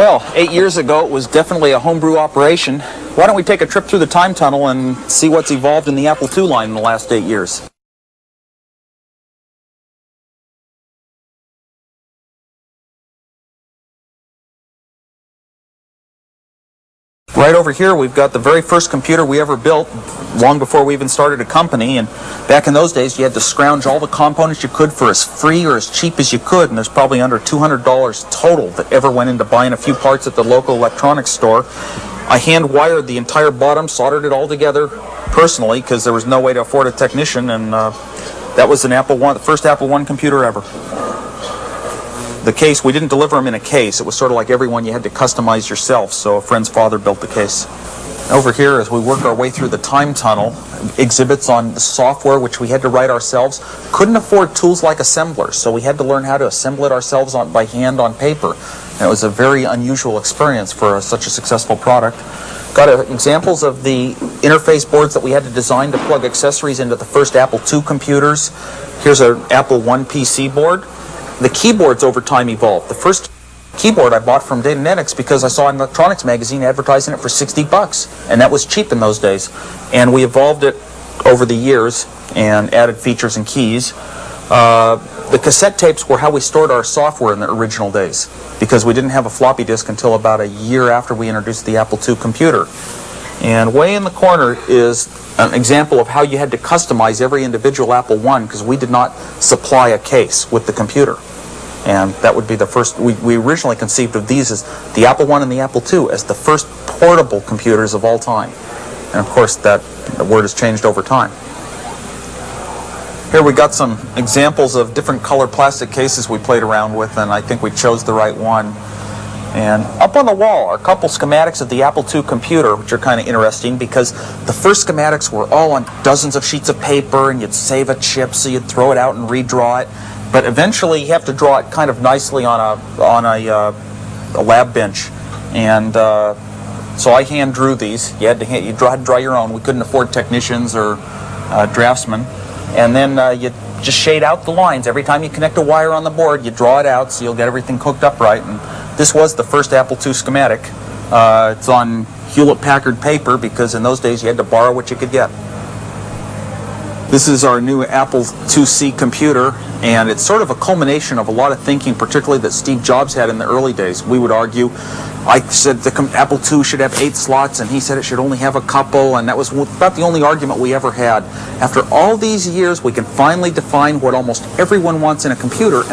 Well, 8 years ago, it was definitely a homebrew operation. Why don't we take a trip through the time tunnel and see what's evolved in the Apple II line in the last 8 years? Right over here, we've got the very first computer we ever built, long before we even started a company. And back in those days, you had to scrounge all the components you could for as free or as cheap as you could. And there's probably under $200 total that ever went into buying a few parts at the local electronics store. I hand wired the entire bottom, soldered it all together personally, because there was no way to afford a technician. And that was an Apple I, the first Apple I computer ever. The case, we didn't deliver them in a case. It was sort of like everyone, you had to customize yourself, so a friend's father built the case. Over here, as we work our way through the time tunnel, exhibits on the software which we had to write ourselves. Couldn't afford tools like assemblers, so we had to learn how to assemble it ourselves by hand on paper. And it was a very unusual experience for such a successful product. Got examples of the interface boards that we had to design to plug accessories into the first Apple II computers. Here's an Apple I PC board. The keyboards over time evolved. The first keyboard I bought from Datanetics because I saw an electronics magazine advertising it for $60, and that was cheap in those days. And we evolved it over the years and added features and keys. The cassette tapes were how we stored our software in the original days, because we didn't have a floppy disk until about a year after we introduced the Apple II computer. And way in the corner is an example of how you had to customize every individual Apple I, because we did not supply a case with the computer. And that would be the first. We originally conceived of these as the Apple I and the Apple II as the first portable computers of all time. And of course, that word has changed over time. Here we got some examples of different colored plastic cases we played around with, and I think we chose the right one. And up on the wall are a couple schematics of the Apple II computer, which are kind of interesting because the first schematics were all on dozens of sheets of paper, and you'd save a chip, so you'd throw it out and redraw it. But eventually, you have to draw it kind of nicely on a lab bench. And so I hand drew these. You had to draw your own. We couldn't afford technicians or draftsmen. And then you just shade out the lines. Every time you connect a wire on the board, you draw it out so you'll get everything cooked up right. And this was the first Apple II schematic. It's on Hewlett-Packard paper because in those days you had to borrow what you could get. This is our new Apple IIc computer, and it's sort of a culmination of a lot of thinking, particularly that Steve Jobs had in the early days. We would argue, I said the Apple II should have 8 slots, and he said it should only have a couple, and that was about the only argument we ever had. After all these years, we can finally define what almost everyone wants in a computer. And